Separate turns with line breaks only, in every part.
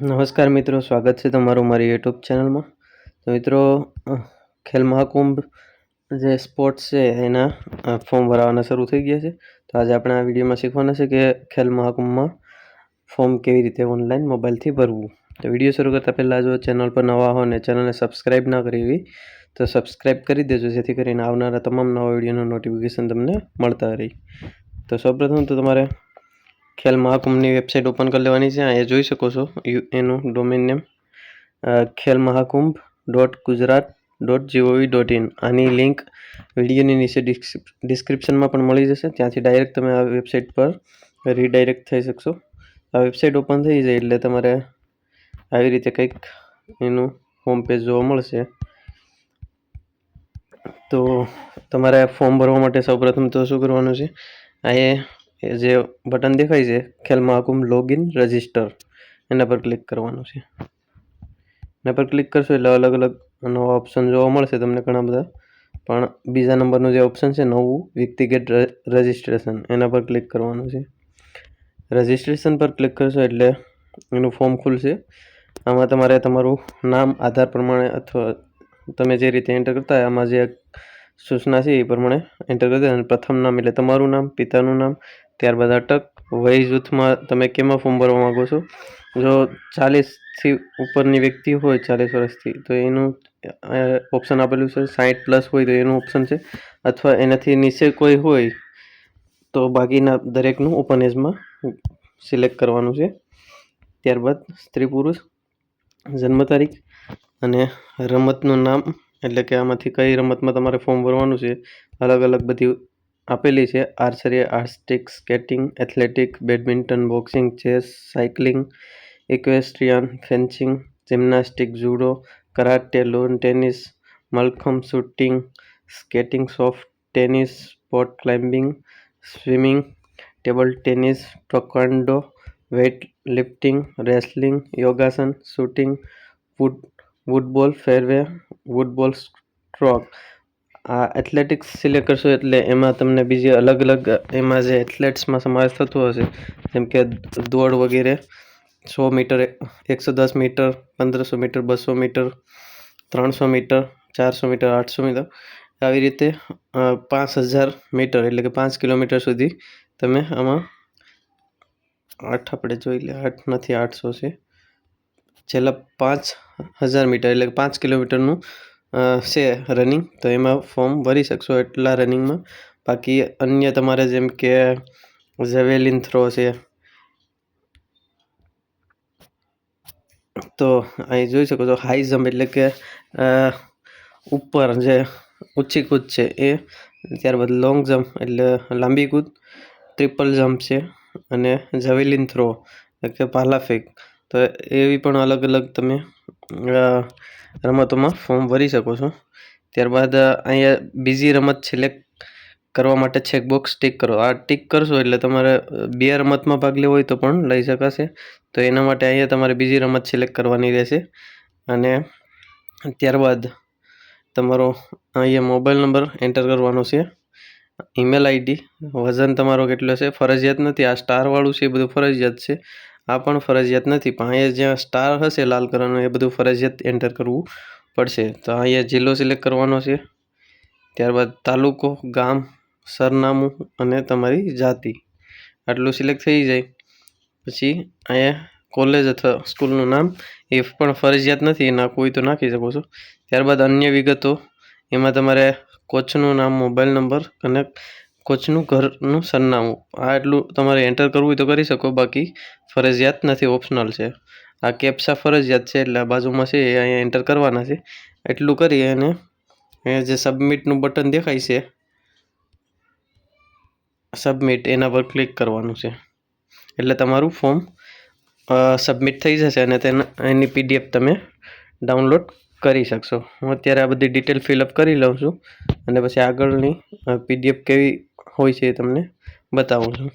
નમસ્કાર મિત્રો, સ્વાગત છે તમારું મારી યુટ્યુબ ચેનલમાં. તો મિત્રો, ખેલ મહાકુંભ જે સ્પોર્ટ્સ છે એના ફોર્મ ભરાવાના શરૂ થઈ ગયા છે. તો આજે આપણે આ વિડીયોમાં શીખવાના છે કે ખેલ મહાકુંભમાં ફોર્મ કેવી રીતે ઓનલાઈન મોબાઈલથી ભરવું. તો વિડીયો શરૂ કરતાં પહેલાં જો ચેનલ પર નવા હો ને ચેનલને સબસ્ક્રાઈબ ના કરી હોય તો સબસ્ક્રાઈબ કરી દેજો, જેથી કરીને આવનારા તમામ નવા વિડીયોનું નોટિફિકેશન તમને મળતા રહે. તો સૌપ્રથમ તો તમારે ખેલ મહાકુંભની વેબસાઇટ ઓપન કરી લેવાની છે. અહીંયા જોઈ શકો છો એનું ડોમેન નેમ khelmahakubh.gujarat.gov.in. આની લિંક વિડીયોની નીચે ડિસ્ક્રિપ્શનમાં પણ મળી જશે. ત્યાંથી ડાયરેક્ટ તમે આ વેબસાઇટ પર રીડાયરેક્ટ થઈ શકશો. આ વેબસાઇટ ઓપન થઈ જાય એટલે તમારે આવી રીતે કંઈક એનું હોમ પેજ જોવા મળશે. તો તમારે ફોર્મ ભરવા માટે સૌપ્રથમ તો શું કરવાનું છે, અહીંયા જે બટન દેખાય છે ખેલ મહાકુંભ લોગિન રજિસ્ટર, એના પર ક્લિક કરવાનું છે. એના પર ક્લિક કરશો એટલે અલગ અલગ નવા ઓપ્શન જોવા મળશે તમને ઘણા બધા. પણ બીજા નંબરનું જે ઓપ્શન છે નવું વ્યક્તિગત રજિસ્ટ્રેશન, એના પર ક્લિક કરવાનું છે. રજિસ્ટ્રેશન પર ક્લિક કરશો એટલે એનું ફોર્મ ખુલશે. આમાં તમારે તમારું નામ આધાર પ્રમાણે અથવા તમે જે રીતે એન્ટર કરતા હોય આમાં જે સૂચના છે એ પ્રમાણે એન્ટર કરી દેવાનું. પ્રથમ નામ એટલે તમારું નામ, પિતાનું નામ, ત્યારબાદ અટક, વય જૂથમાં તમે કેમાં ફોર્મ ભરવા માગો છો. જો 40થી ઉપરની વ્યક્તિ હોય 40 વર્ષથી તો એનું ઓપ્શન આપેલું છે. 60+ હોય તો એનું ઓપ્શન છે, અથવા એનાથી નીચે કોઈ હોય તો બાકીના દરેકનું ઓપન એજમાં સિલેક્ટ કરવાનું છે. ત્યારબાદ સ્ત્રી પુરુષ, જન્મ તારીખ અને રમતનું નામ, એટલે કે આમાંથી કઈ રમતમાં તમારે ફોર્મ ભરવાનું છે. અલગ અલગ બધી આપેલી છે: archery, artistic, skating, athletic, badminton, boxing, chess, cycling, equestrian, fencing, gymnastic, judo, karate, lawn tennis, mallakhamb, shooting, skating, soft tennis, sport climbing, swimming, table tennis, taekwondo, weight lifting, wrestling, yogasana, shooting, woodball, fairway, woodball stroke. આ athletics select કરશો એટલે એમાં તમને બીજી અલગ અલગ એમાં જે એથ્લેટ્સમાં સમાવેશ થતો હશે, જેમ કે દોડ વગેરે, 100 metre, 110 metre, 1500 metre, 200 metre, 300 metre, 400 metre, 800 metre, આવી રીતે 5000 મીટર એટલે કે 5 કિલોમીટર સુધી તમે આમાં 8 આપણે જોઈ લે 8 નથી 800 છે, છેલ્લા 5000 મીટર એટલે કે 5 કિલોમીટરનું છે રનિંગ, તો એમાં ફોર્મ ભરી શકશો એટલા રનિંગમાં. બાકી અન્ય તમારે જેમ કે જેવેલિન થ્રો છે, તો અહીં જોઈ શકો છો હાઈ જમ્પ એટલે કે ઉપર જે ઊંચી કૂદ છે એ, ત્યારબાદ લોંગ જમ્પ એટલે લાંબી કૂદ, ટ્રિપલ જમ્પ છે, અને જેવેલિન થ્રો એટલે કે ભાલા ફેંક. તો એવી પણ અલગ અલગ તમે રમતોમાં ફોર્મ ભરી શકો છો. ત્યારબાદ અહીંયા બીજી રમત સિલેક્ટ કરવા માટે ચેકબોક્સ ટિક કરો. આ ટિક કરશો એટલે તમારે 2 રમતમાં ભાગ લેવો હોય તો પણ લઈ શકાશે. તો એના માટે અહીંયા તમારે બીજી રમત સિલેક્ટ કરવાની રહેશે. અને ત્યારબાદ તમારો અહીંયા મોબાઈલ નંબર એન્ટર કરવાનો છે, ઈમેલ આઈડી, વજન તમારો કેટલો છે ફરજિયાત નથી. આ સ્ટારવાળું છે એ બધું ફરજિયાત છે, આ પણ ફરજિયાત નથી. પણ અહીંયા જ્યાં સ્ટાર હશે લાલ કલરનું એ બધું ફરજિયાત એન્ટર કરવું પડશે. તો અહીંયા જિલ્લો સિલેક્ટ કરવાનો છે. ત્યારબાદ તાલુકો, ગામ, સરનામું અને તમારી જાતિ, આટલું સિલેક્ટ થઈ જાય પછી અહીંયા કોલેજ અથવા સ્કૂલનું નામ એ પણ ફરજિયાત નથી, નાખવું હોય તો નાખી શકો છો. ત્યારબાદ અન્ય વિગતો, એમાં તમારે કોચનું નામ, મોબાઈલ નંબર અને કોચનું ઘરનું સરનામું, આ એટલું તમારે એન્ટર કરવું હોય તો કરી શકો, બાકી ફરજિયાત નથી, ઓપ્શનલ છે. આ કેપ્સા ફરજિયાત છે એટલે આ બાજુમાં છે એ અહીંયા એન્ટર કરવાના છે. એટલું કરી અને અહીંયા જે સબમિટનું બટન દેખાય છે સબમિટ, એના પર ક્લિક કરવાનું છે એટલે તમારું ફોર્મ સબમિટ થઈ જશે અને એની PDF તમે ડાઉનલોડ કરી શકશો. હું અત્યારે આ બધી ડિટેલ ફિલઅપ કરી લઉં છું અને પછી આગળની PDF કેવી હોય છે એ તમને બતાવું છું.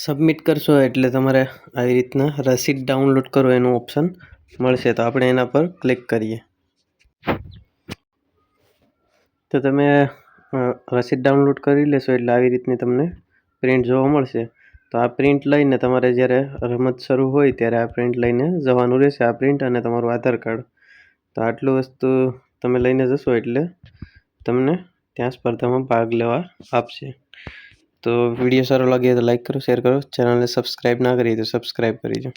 સબમિટ કરશો એટલે તમારે આવી રીતના રસીદ ડાઉનલોડ કરો એનું ઓપ્શન મળશે. તો આપણે એના પર ક્લિક કરીએ તો તમે રસીદ ડાઉનલોડ કરી લેશો એટલે આવી રીતની તમને પ્રિન્ટ જોવા મળશે. તો આ પ્રિન્ટ લઈને તમારે જ્યારે રમત શરૂ હોય ત્યારે આ પ્રિન્ટ લઈને જવાનું રહેશે, આ પ્રિન્ટ અને તમારું આધાર કાર્ડ. તો આટલું વસ્તુ તમે લઈને જશો એટલે તમને ત્યાં સ્પર્ધામાં ભાગ લેવા આપશે. તો વિડીયો સારો લાગે તો લાઈક કરો, શેર કરો, ચેનલને સબસ્ક્રાઈબ ના કરી તો સબસ્ક્રાઈબ કરી દો.